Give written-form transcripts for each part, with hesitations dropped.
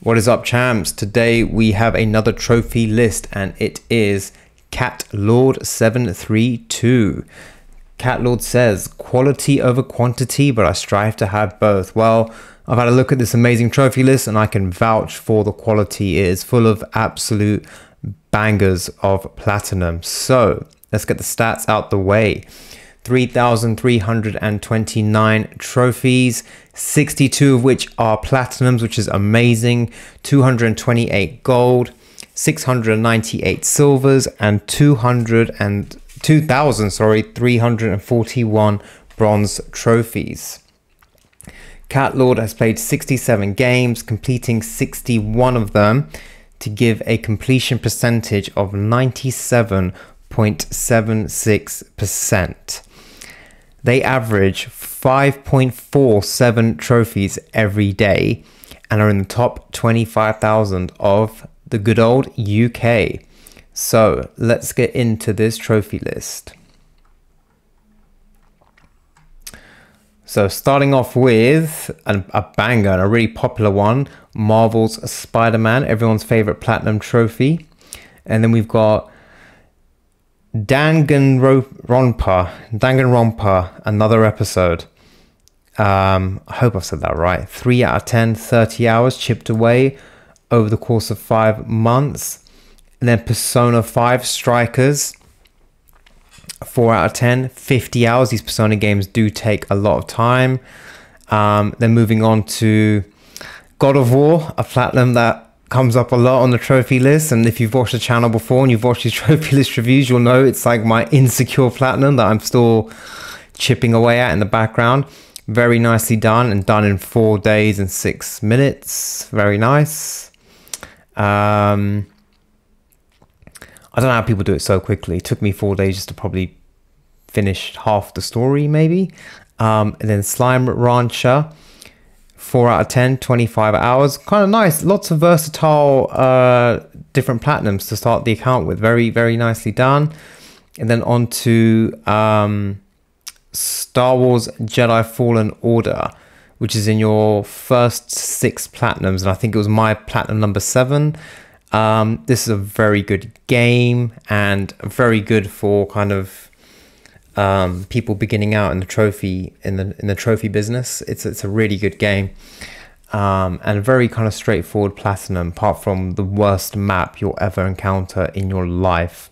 What is up, champs? Today we have another trophy list and it is Cat Lord 732. Cat Lord says, quality over quantity, but I strive to have both. Well, I've had a look at this amazing trophy list and I can vouch for the quality. It is full of absolute bangers of platinum. So let's get the stats out the way. 3,329 trophies, 62 of which are platinums, which is amazing. 228 gold, 698 silvers, and 2,341 bronze trophies. Cat Lord has played 67 games, completing 61 of them to give a completion percentage of 97.76%. They average 5.47 trophies every day and are in the top 25,000 of the good old UK. So let's get into this trophy list. So starting off with a banger and a really popular one, Marvel's Spider-Man, everyone's favorite platinum trophy. And then we've got Danganronpa, another episode. I hope I've said that right. 3 out of 10, 30 hours chipped away over the course of 5 months. And then Persona 5 Strikers, 4 out of 10, 50 hours. These Persona games do take a lot of time. Then moving on to God of War, a platinum that comes up a lot on the trophy list, and if you've watched the channel before and you've watched these trophy list reviews, you'll know it's like my insecure platinum that I'm still chipping away at in the background. Very nicely done, and done in 4 days and 6 minutes. Very nice. I don't know how people do it so quickly. It took me 4 days just to probably finish half the story, maybe. And then Slime Rancher, 4 out of 10, 25 hours. Kind of nice. Lots of versatile different platinums to start the account with. Very, very nicely done. And then on to Star Wars Jedi Fallen Order, which is in your first 6 platinums. And I think it was my platinum number 7. This is a very good game and very good for kind of people beginning out in the trophy business. It's a really good game, and very kind of straightforward platinum, apart from the worst map you'll ever encounter in your life.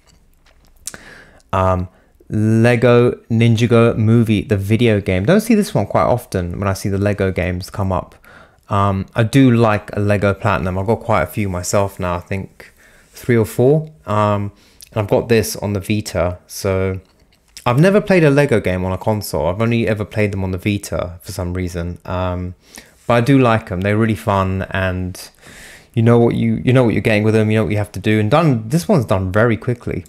Lego Ninjago Movie, the video game. Don't see this one quite often when I see the Lego games come up. I do like a Lego platinum. I've got quite a few myself now. I think 3 or 4. And I've got this on the Vita, so I've never played a Lego game on a console. I've only ever played them on the Vita for some reason. But I do like them. They're really fun, and you know what you're getting with them. You know what you have to do. And this one's done very quickly.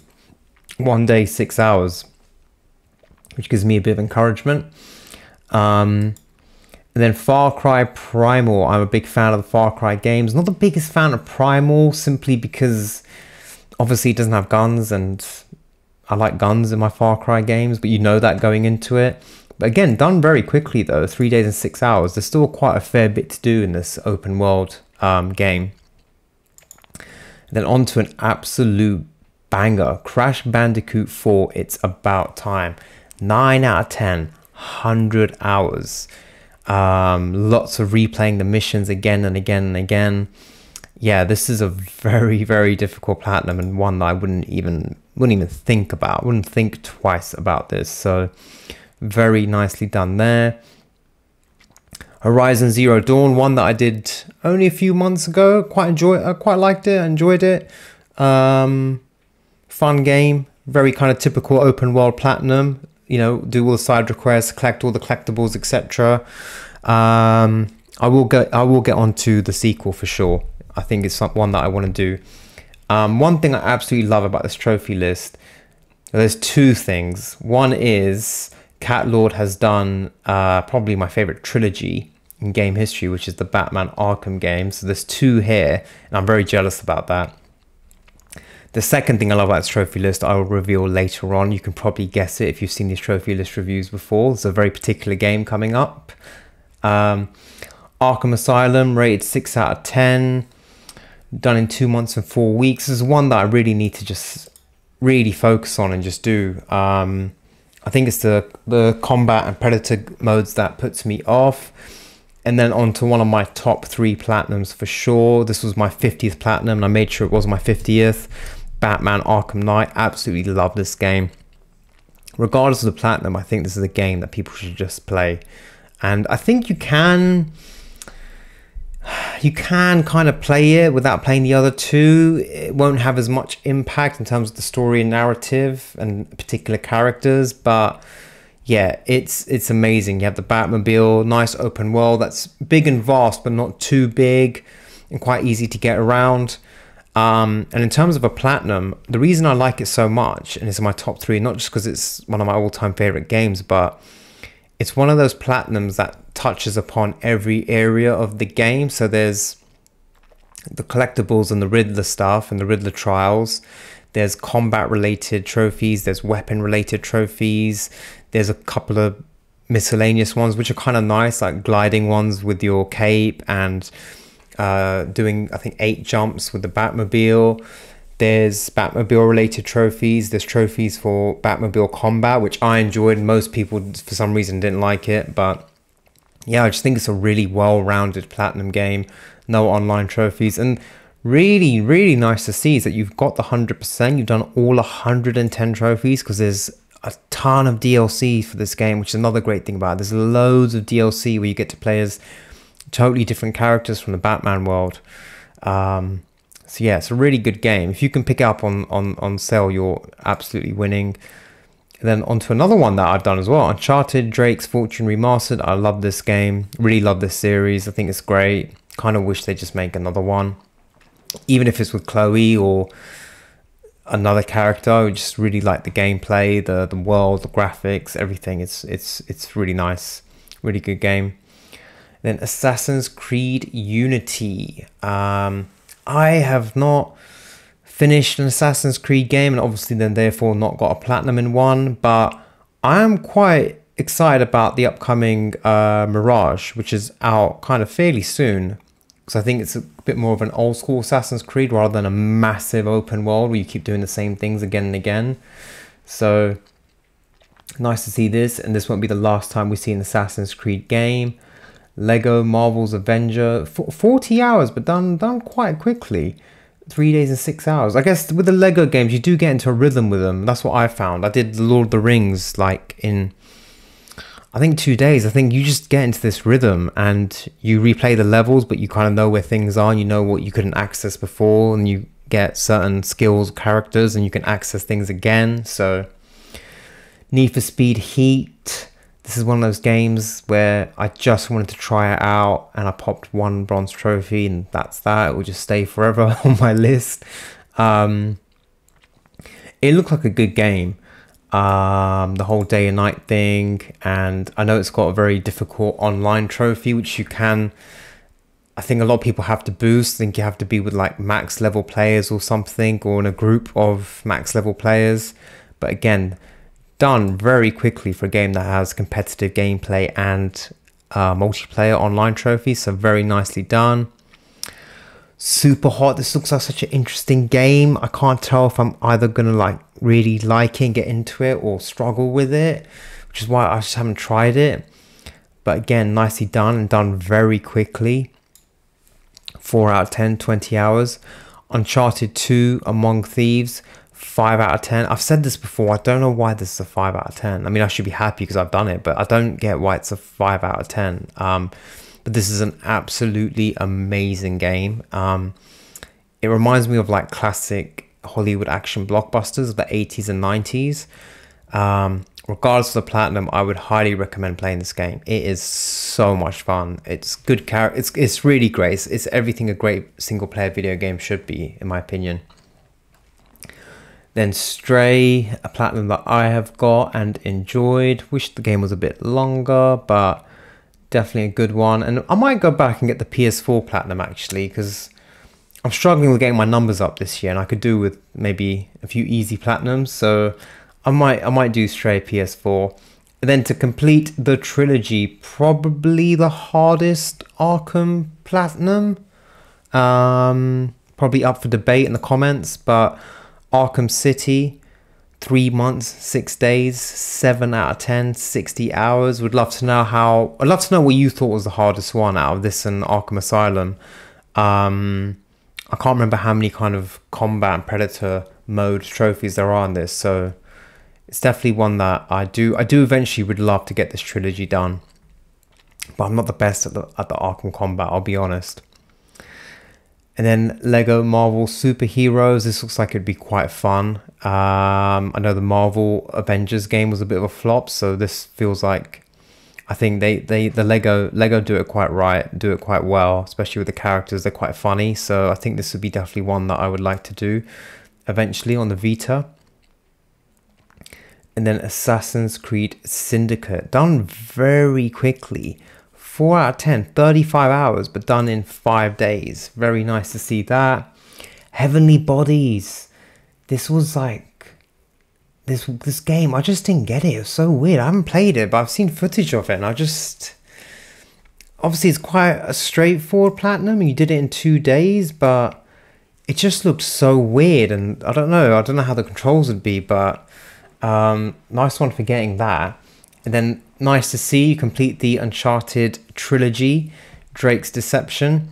1 day, 6 hours, which gives me a bit of encouragement. And then Far Cry Primal. I'm a big fan of the Far Cry games. Not the biggest fan of Primal, simply because obviously it doesn't have guns, and I like guns in my Far Cry games, but you know that going into it. But again, done very quickly though, 3 days and 6 hours. There's still quite a fair bit to do in this open world game. And then on to an absolute banger, Crash Bandicoot 4, It's About Time. 9 out of 10, 100 hours. Lots of replaying the missions again and again and again. Yeah, this is a very, very difficult platinum, and one that I wouldn't even think about. Wouldn't think twice about this. So very nicely done there. Horizon Zero Dawn, one that I did only a few months ago. I quite liked it. Enjoyed it. Fun game. Very kind of typical open world platinum. You know, do all the side requests, collect all the collectibles, etc. I will get onto the sequel for sure. I think it's one that I want to do. One thing I absolutely love about this trophy list, there's 2 things. One is Cat Lord has done probably my favorite trilogy in game history, which is the Batman Arkham games. So there's 2 here, and I'm very jealous about that. The second thing I love about this trophy list, I will reveal later on. You can probably guess it if you've seen these trophy list reviews before. It's a very particular game coming up. Arkham Asylum, rated 6 out of 10. Done in 2 months and 4 weeks. This is one that I really need to just really focus on and just do. I think it's the combat and predator modes that puts me off. And then on to one of my top 3 platinums for sure. This was my 50th platinum, and I made sure it was my 50th. Batman Arkham Knight. Absolutely love this game. Regardless of the platinum, I think this is a game that people should just play. And I think you can kind of play it without playing the other two. It won't have as much impact in terms of the story and narrative and particular characters, but yeah, it's amazing. You have the Batmobile, nice open world that's big and vast, but not too big and quite easy to get around. And in terms of a platinum, the reason I like it so much, and it's in my top 3, not just because it's one of my all-time favorite games, but it's one of those platinums that touches upon every area of the game. So there's the collectibles and the Riddler stuff and the Riddler trials. There's combat related trophies. There's weapon related trophies. There's a couple of miscellaneous ones, which are kind of nice, like gliding ones with your cape and doing, I think, 8 jumps with the Batmobile. There's Batmobile related trophies. There's trophies for Batmobile combat, which I enjoyed. Most people for some reason didn't like it, but yeah, I just think it's a really well-rounded platinum game. No online trophies, and really, really nice to see is that you've got the 100%. You've done all 110 trophies, because there's a ton of DLC for this game, which is another great thing about it. There's loads of DLC where you get to play as totally different characters from the Batman world. So yeah, it's a really good game. If you can pick it up on sale, you're absolutely winning. And then on to another one that I've done as well, Uncharted Drake's Fortune Remastered. I love this game. Really love this series. I think it's great. Kind of wish they just make another one. Even if it's with Chloe or another character, I just really like the gameplay, the world, the graphics, everything. It's really nice. Really good game. Then Assassin's Creed Unity. I have not finished an Assassin's Creed game, and obviously then therefore not got a platinum in one, but I am quite excited about the upcoming Mirage, which is out kind of fairly soon, because I think it's a bit more of an old school Assassin's Creed rather than a massive open world where you keep doing the same things again and again. So nice to see this, and this won't be the last time we see an Assassin's Creed game. Lego Marvel's Avenger, 40 hours, but done quite quickly. 3 days and 6 hours. I guess with the Lego games, you do get into a rhythm with them. That's what I found. I did the Lord of the Rings like in, I think, 2 days. I think you just get into this rhythm and you replay the levels, but you kind of know where things are. And you know what you couldn't access before, and you get certain skills, characters, and you can access things again. So Need for Speed Heat. This is one of those games where I just wanted to try it out, and I popped 1 bronze trophy, and that's that. It will just stay forever on my list. It looked like a good game. The whole day and night thing, and I know it's got a very difficult online trophy, which you can, I think a lot of people have to boost. I think you have to be with like max level players or something, or in a group of max level players. But again, done very quickly for a game that has competitive gameplay and multiplayer online trophies, so very nicely done. Super Hot. This looks like such an interesting game. I can't tell if I'm either gonna like really like it and get into it or struggle with it, which is why I just haven't tried it. But again, nicely done and done very quickly. 4 out of 10, 20 hours. Uncharted 2 Among Thieves, 5 out of 10. I've said this before, I don't know why this is a 5 out of 10. I mean, I should be happy because I've done it, but I don't get why it's a 5 out of 10. But this is an absolutely amazing game. It reminds me of like classic Hollywood action blockbusters of the 80s and 90s. Regardless of the platinum, I would highly recommend playing this game. It is so much fun. It's good character. It's really great. It's everything a great single player video game should be, in my opinion. Then Stray, a platinum that I have got and enjoyed. Wish the game was a bit longer, but definitely a good one. And I might go back and get the PS4 platinum actually, because I'm struggling with getting my numbers up this year, and I could do with maybe a few easy platinums. So I might do Stray PS4. And then to complete the trilogy, probably the hardest Arkham Platinum. Probably up for debate in the comments, but Arkham City, 3 months, 6 days, 7 out of 10, 60 hours. I'd love to know what you thought was the hardest one out of this and Arkham Asylum. I can't remember how many kind of combat and predator mode trophies there are on this, so it's definitely one that I do eventually would love to get this trilogy done, but I'm not the best at the Arkham combat, I'll be honest. And then Lego Marvel Superheroes, this looks like it'd be quite fun. I know the Marvel Avengers game was a bit of a flop, so this feels like, I think the Lego do it quite right, do it quite well, especially with the characters. They're quite funny, so I think this would be definitely one that I would like to do eventually on the Vita. And then Assassin's Creed Syndicate, done very quickly. 4 out of 10, 35 hours, but done in 5 days. Very nice to see that. Heavenly Bodies. This was like, this game, I just didn't get it. It was so weird. I haven't played it, but I've seen footage of it, and obviously it's quite a straightforward platinum. You did it in 2 days, but it just looked so weird, and I don't know how the controls would be, but nice one for getting that. And then nice to see you complete the Uncharted trilogy, Drake's Deception.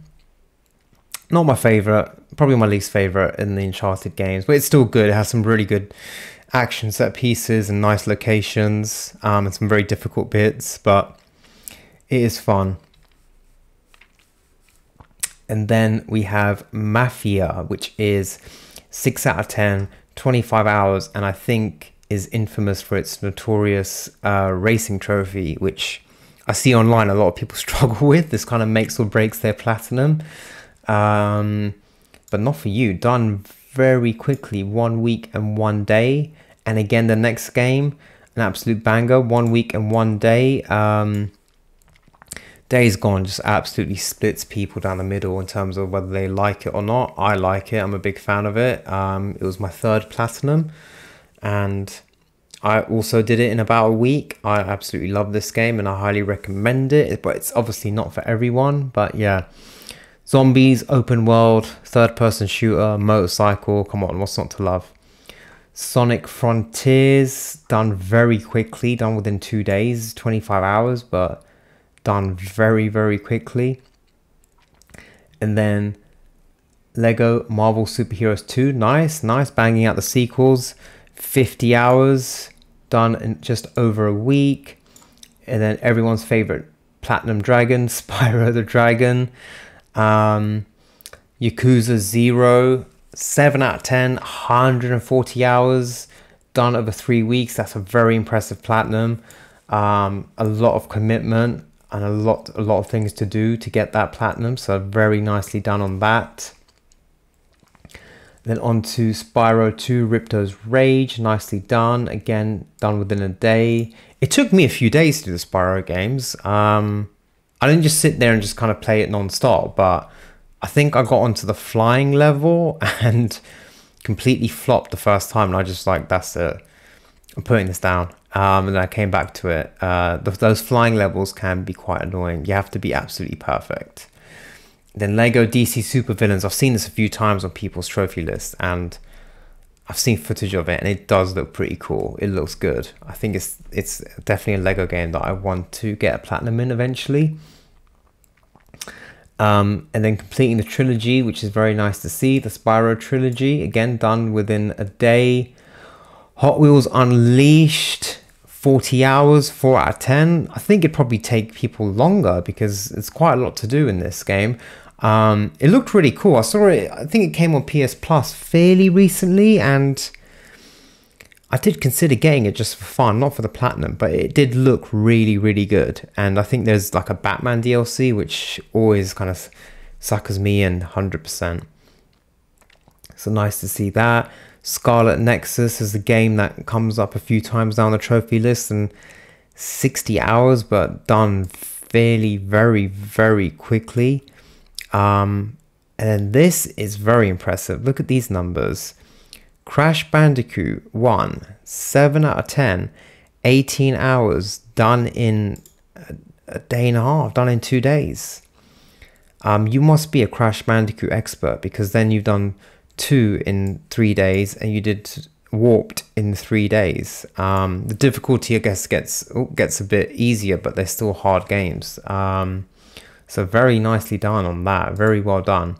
Not my favorite, probably my least favorite in the Uncharted games, but it's still good. It has some really good action set pieces and nice locations, and some very difficult bits, but it is fun. And then we have Mafia, which is 6 out of 10, 25 hours, and I think is infamous for its notorious racing trophy, which I see online a lot of people struggle with. This kind of makes or breaks their platinum, but not for you. Done very quickly, 1 week and 1 day. And again, the next game, an absolute banger, 1 week and 1 day. Days Gone just absolutely splits people down the middle in terms of whether they like it or not. I like it. I'm a big fan of it. It was my 3rd platinum, and I also did it in about a week. I absolutely love this game, and I highly recommend it, but it's obviously not for everyone. But yeah, zombies, open world, 3rd-person shooter, motorcycle. Come on, what's not to love? Sonic Frontiers, done very quickly, done within 2 days, 25 hours, but done very, very quickly. And then Lego Marvel Superheroes 2, nice, banging out the sequels, 50 hours, done in just over a week. And then everyone's favorite Platinum Dragon, Spyro the Dragon, Yakuza 0, 7 out of 10, 140 hours, done over 3 weeks. That's a very impressive platinum. A lot of commitment and a lot of things to do to get that platinum, so very nicely done on that. Then on to Spyro 2 Ripto's Rage, nicely done. Again, done within a day. It took me a few days to do the Spyro games. I didn't just sit there and just kind of play it non-stop, but I think I got onto the flying level and completely flopped the first time, and I just like, that's it, I'm putting this down. And then I came back to it. Those flying levels can be quite annoying. You have to be absolutely perfect. Then Lego DC Supervillains. I've seen this a few times on people's trophy lists, and I've seen footage of it, and it does look pretty cool. It looks good. I think it's definitely a Lego game that I want to get a platinum in eventually. And then completing the trilogy, which is very nice to see. The Spyro trilogy, again, done within a day. Hot Wheels Unleashed, 40 hours, 4 out of 10. I think it'd probably take people longer because it's quite a lot to do in this game. It looked really cool. I saw it, I think it came on PS Plus fairly recently, and I did consider getting it just for fun, not for the platinum, but it did look really, really good. And I think there's like a Batman DLC, which always kind of suckers me in 100%. So nice to see that. Scarlet Nexus is the game that comes up a few times down the trophy list, and 60 hours, but done fairly, very, very quickly. And then this is very impressive. Look at these numbers. Crash Bandicoot 1, 7 out of 10, 18 hours done in a day and a half, done in 2 days. You must be a Crash Bandicoot expert, because then you've done 2 in 3 days and you did Warped in 3 days. The difficulty, I guess, gets a bit easier, but they're still hard games. So very nicely done on that. Very well done.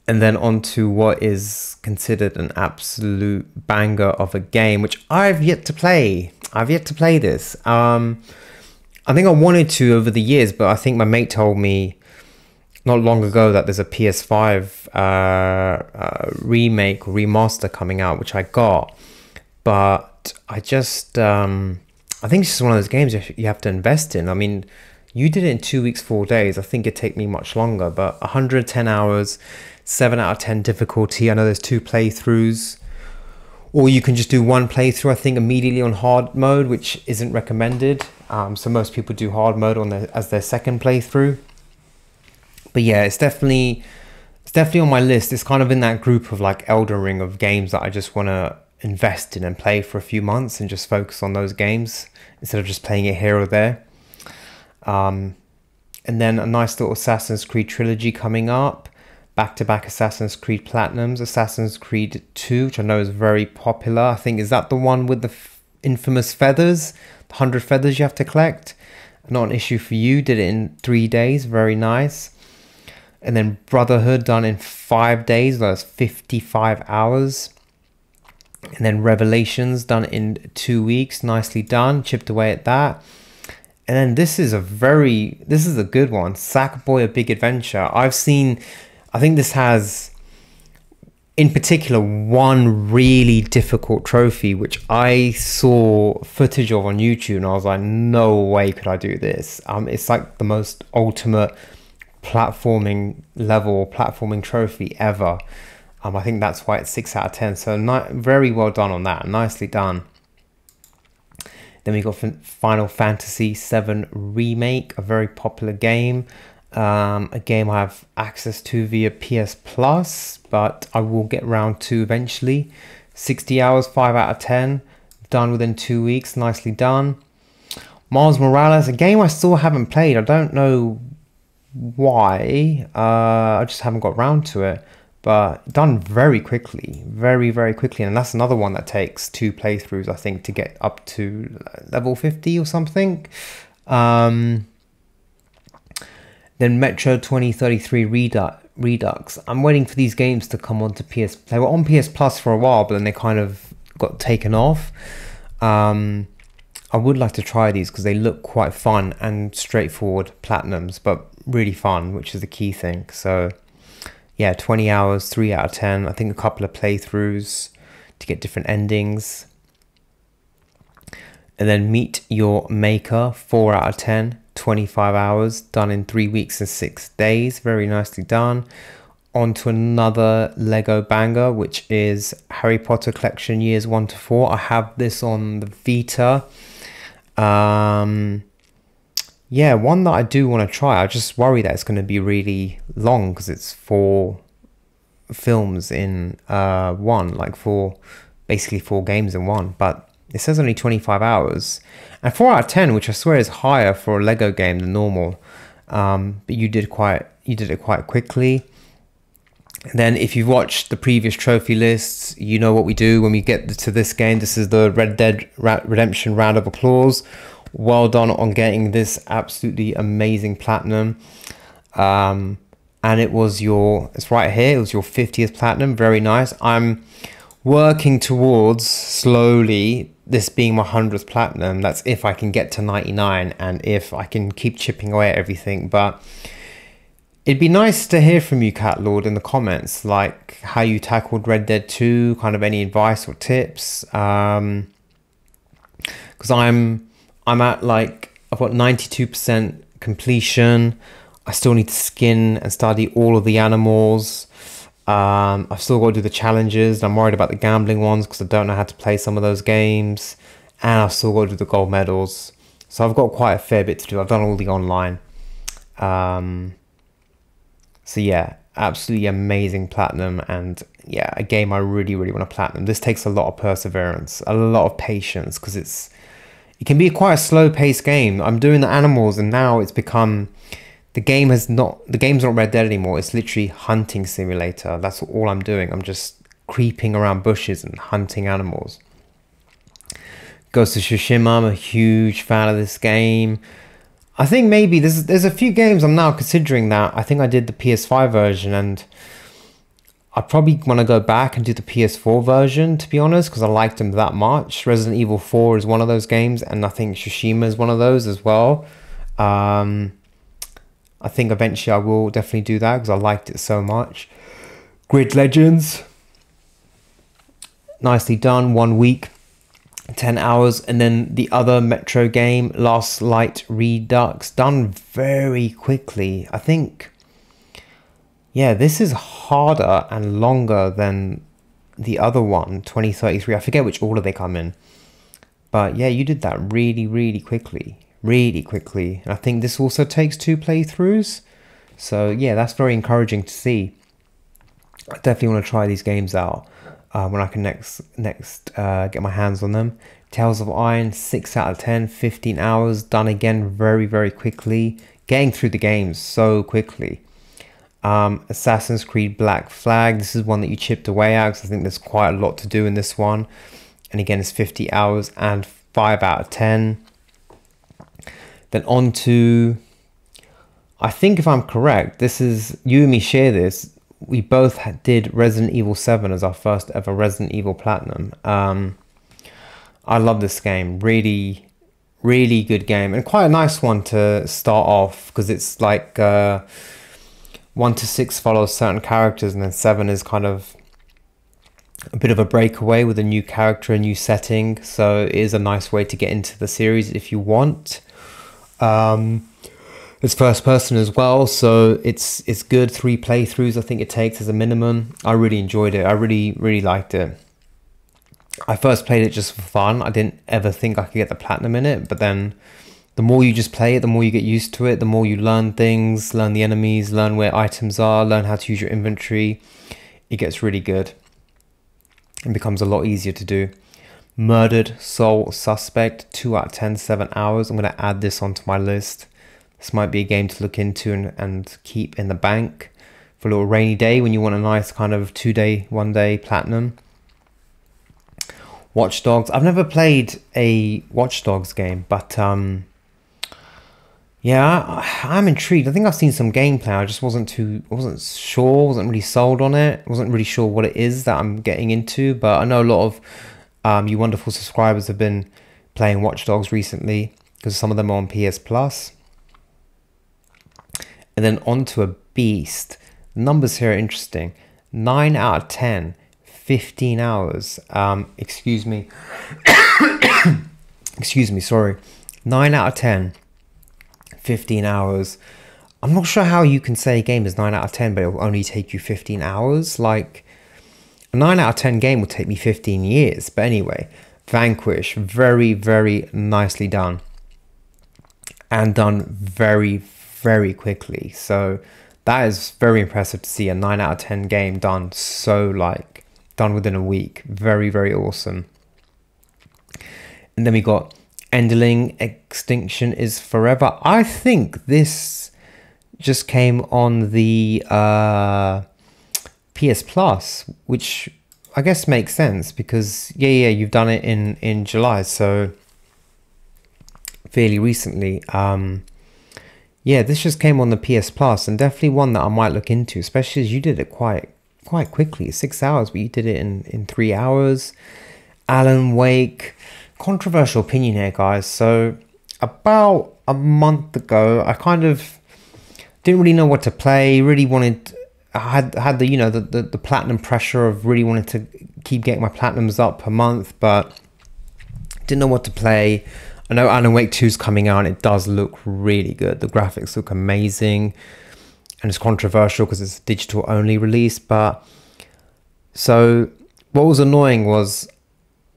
And then on to what is considered an absolute banger of a game, which I've yet to play. I've yet to play this. I think I wanted to over the years, but I think my mate told me not long ago that there's a PS5 remake, remaster coming out, which I got. But I just, I think it's just one of those games you have to invest in. I mean, you did it in 2 weeks, 4 days. I think it'd take me much longer, but 110 hours, 7 out of 10 difficulty. I know there's 2 playthroughs, or you can just do 1 playthrough, I think, immediately on hard mode, which isn't recommended. So most people do hard mode as their second playthrough. But yeah, it's definitely on my list. It's kind of in that group of like Elden Ring of games that I just want to invest in and play for a few months and just focus on those games instead of just playing it here or there. And then a nice little Assassin's Creed trilogy coming up. Back-to-back Assassin's Creed Platinums. Assassin's Creed 2, which I know is very popular. I think, is that the one with the infamous feathers? The 100 feathers you have to collect? Not an issue for you. Did it in 3 days. Very nice. And then Brotherhood done in 5 days. That's 55 hours. And then Revelations done in 2 weeks. Nicely done. Chipped away at that. And then this is a good one. Sackboy: A Big Adventure. I think this has, in particular, one really difficult trophy, which I saw footage of on YouTube, and I was like, no way could I do this. It's like the most ultimate platforming level, platforming trophy ever. I think that's why it's 6 out of 10. So very well done on that. Nicely done. Then we got Final Fantasy VII Remake, a very popular game. A game I have access to via PS Plus, but I will get round to eventually. 60 hours, 5 out of 10. Done within 2 weeks. Nicely done. Miles Morales, a game I still haven't played. I don't know why. I just haven't got round to it. But done very quickly. Very, very quickly. And that's another one that takes 2 playthroughs, I think, to get up to level 50 or something. Then Metro 2033 Redux. I'm waiting for these games to come onto PS. They were on PS Plus for a while, but then they kind of got taken off. I would like to try these because they look quite fun and straightforward platinums, but really fun, which is the key thing. So yeah, 20 hours, 3 out of 10. I think a couple of playthroughs to get different endings. And then Meet Your Maker, 4 out of 10. 25 hours, done in 3 weeks and 6 days. Very nicely done. On to another Lego banger, which is Harry Potter Collection Years 1 to 4. I have this on the Vita. Yeah, one that I do want to try. I just worry that it's going to be really long because it's 4 films in one, like basically 4 games in one. But it says only 25 hours. And 4 out of 10, which I swear is higher for a Lego game than normal. But you did it quite quickly. And then if you've watched the previous trophy lists, you know what we do when we get to this game. This is the Red Dead Redemption round of applause. Well done on getting this absolutely amazing platinum. And it's right here. It was your 50th platinum. Very nice. I'm working towards slowly this being my 100th platinum. That's if I can get to 99 and if I can keep chipping away at everything. But it'd be nice to hear from you, Cat Lord, in the comments, like how you tackled Red Dead 2, kind of any advice or tips. Because I'm at I've got 92% completion. I still need to skin and study all of the animals. I've still got to do the challenges. I'm worried about the gambling ones because I don't know how to play some of those games. And I've still got to do the gold medals. So I've got quite a fair bit to do. I've done all the online. So yeah, absolutely amazing platinum, and yeah, a game I really, really want to platinum. This takes a lot of perseverance, a lot of patience, because it can be quite a slow paced game. I'm doing the animals, and now it's become, the game's not Red Dead anymore. It's literally hunting simulator. That's all I'm doing. I'm just creeping around bushes and hunting animals. Ghost of Tsushima, I'm a huge fan of this game. I think maybe there's a few games I'm now considering that. I think I did the PS5 version, and I probably want to go back and do the PS4 version, to be honest, because I liked them that much. Resident Evil 4 is one of those games, and I think Tsushima is one of those as well. I think eventually I will definitely do that because I liked it so much. Grid Legends, nicely done, 1 week. 10 hours. And then the other Metro game, Last Light Redux, done very quickly. I think, yeah, this is harder and longer than the other one, 2033. I forget which order they come in, but yeah, you did that really, really quickly, and I think this also takes 2 playthroughs, so yeah, that's very encouraging to see. I definitely want to try these games out when I can next get my hands on them. Tales of Iron, 6 out of 10, 15 hours, done again very, very quickly, getting through the games so quickly. Assassin's Creed Black Flag, this is one that you chipped away at because I think there's quite a lot to do in this one, and again it's 50 hours and 5 out of 10. Then on to, I think if I'm correct, this is, you and me share this, we both did Resident Evil 7 as our first ever Resident Evil Platinum. I love this game, really, really good game, and quite a nice one to start off because it's like 1 to 6 follows certain characters, and then 7 is kind of a bit of a breakaway with a new character, a new setting, so it is a nice way to get into the series if you want. It's first person as well, so it's good. 3 playthroughs I think it takes as a minimum. I really enjoyed it. I really liked it. I first played it just for fun. I didn't ever think I could get the platinum in it, but then the more you just play it, the more you get used to it, the more you learn things, learn the enemies, learn where items are, learn how to use your inventory. It gets really good and becomes a lot easier to do. Murdered Soul Suspect, 2 out of 10, 7 hours. I'm going to add this onto my list. This might be a game to look into and keep in the bank for a little rainy day when you want a nice kind of 1 day platinum. Watch Dogs. I've never played a Watch Dogs game, but yeah, I'm intrigued. I think I've seen some gameplay. I just wasn't sure, wasn't really sold on it. Wasn't really sure what it is that I'm getting into, but I know a lot of you wonderful subscribers have been playing Watch Dogs recently because some of them are on PS Plus. And then on to a beast. The numbers here are interesting. 9 out of 10, 15 hours. Excuse me, sorry. 9 out of 10, 15 hours. I'm not sure how you can say a game is 9 out of 10, but it will only take you 15 hours. Like, a 9 out of 10 game will take me 15 years. But anyway, Vanquish, very, very nicely done. And done very, very quickly. So that is very impressive to see a 9 out of 10 game done done within a week. Very, very awesome. And then we got Enderling Extinction is Forever. I think this just came on the PS Plus, which I guess makes sense because yeah, you've done it in July, so fairly recently. Yeah, this just came on the PS Plus, and definitely one that I might look into, especially as you did it quite quickly. 6 hours, but you did it in 3 hours. Alan Wake, controversial opinion here, guys. So about a month ago, I kind of didn't really know what to play. Really wanted, I had the, you know, the platinum pressure of really wanting to keep getting my platinums up per month, but didn't know what to play. I know Alan Wake 2 is coming out, and it does look really good. The graphics look amazing, and it's controversial because it's a digital only release. But so what was annoying was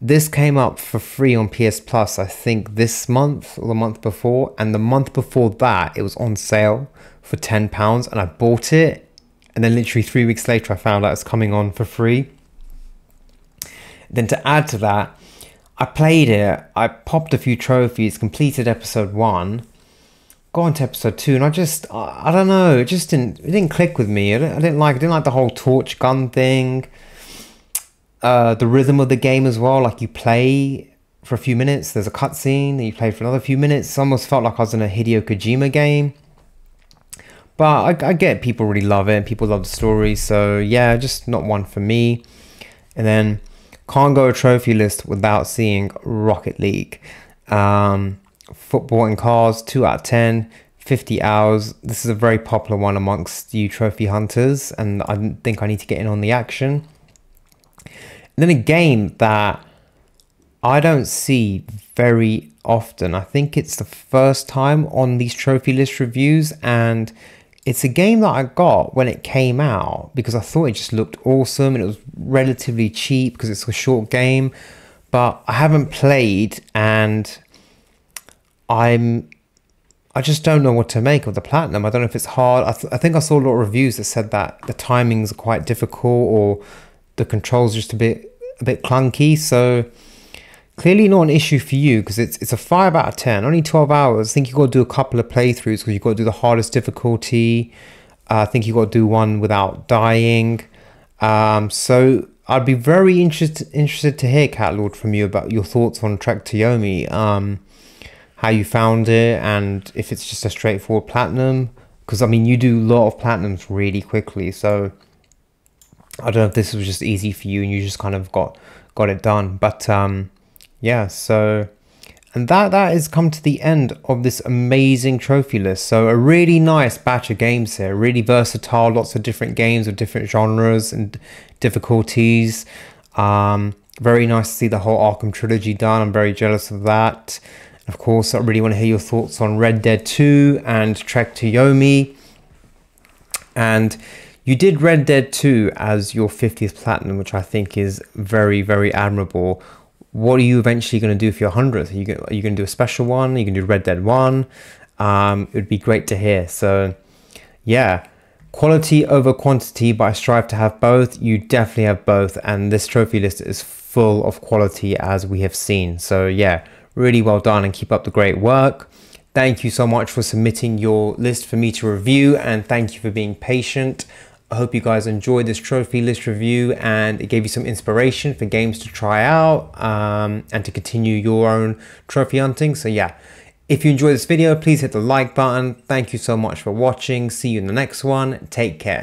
this came up for free on PS Plus, I think this month or the month before, and the month before that it was on sale for £10, and I bought it, And then literally 3 weeks later, I found out it's coming on for free. Then to add to that, I played it, I popped a few trophies, completed episode 1, got on to episode 2, and I don't know, it didn't click with me. I didn't like the whole torch gun thing. The rhythm of the game as well, like you play for a few minutes, there's a cutscene, then you play for another few minutes. It almost felt like I was in a Hideo Kojima game. But I get people really love it, people love the story, so yeah, just not one for me. And then can't go a trophy list without seeing Rocket League. Football and cars, 2 out of 10, 50 hours. This is a very popular one amongst you trophy hunters, and I think I need to get in on the action. And then a game that I don't see very often. I think it's the first time on these trophy list reviews, and it's a game that I got when it came out because I thought it just looked awesome and it was relatively cheap because it's a short game, but I haven't played and I just don't know what to make of the Platinum. I don't know if it's hard. I think I saw a lot of reviews that said that the timings are quite difficult or the controls just a bit clunky. So clearly not an issue for you because it's a 5 out of 10, only 12 hours. I think you've got to do a couple of playthroughs because you've got to do the hardest difficulty. I think you've got to do one without dying. So I'd be very interested to hear, Catlord, from you about your thoughts on Trek to Yomi. How you found it and if it's just a straightforward platinum. Because I mean, you do a lot of platinums really quickly. So I don't know if this was just easy for you and you just kind of got it done. But yeah, so, and that has come to the end of this amazing trophy list. So a really nice batch of games here, really versatile, lots of different games of different genres and difficulties. Very nice to see the whole Arkham trilogy done. I'm very jealous of that. Of course, I really want to hear your thoughts on Red Dead 2 and Trek to Yomi. And you did Red Dead 2 as your 50th platinum, which I think is very, very admirable. What are you eventually going to do for your 100th? Are you going to do a special one? Are you going to do Red Dead 1? It would be great to hear. So yeah, quality over quantity, but I strive to have both. You definitely have both. And this trophy list is full of quality as we have seen. So yeah, really well done and keep up the great work. Thank you so much for submitting your list for me to review, and thank you for being patient. I hope you guys enjoyed this trophy list review and it gave you some inspiration for games to try out and to continue your own trophy hunting. So yeah, if you enjoyed this video, please hit the like button. Thank you so much for watching. See you in the next one. Take care.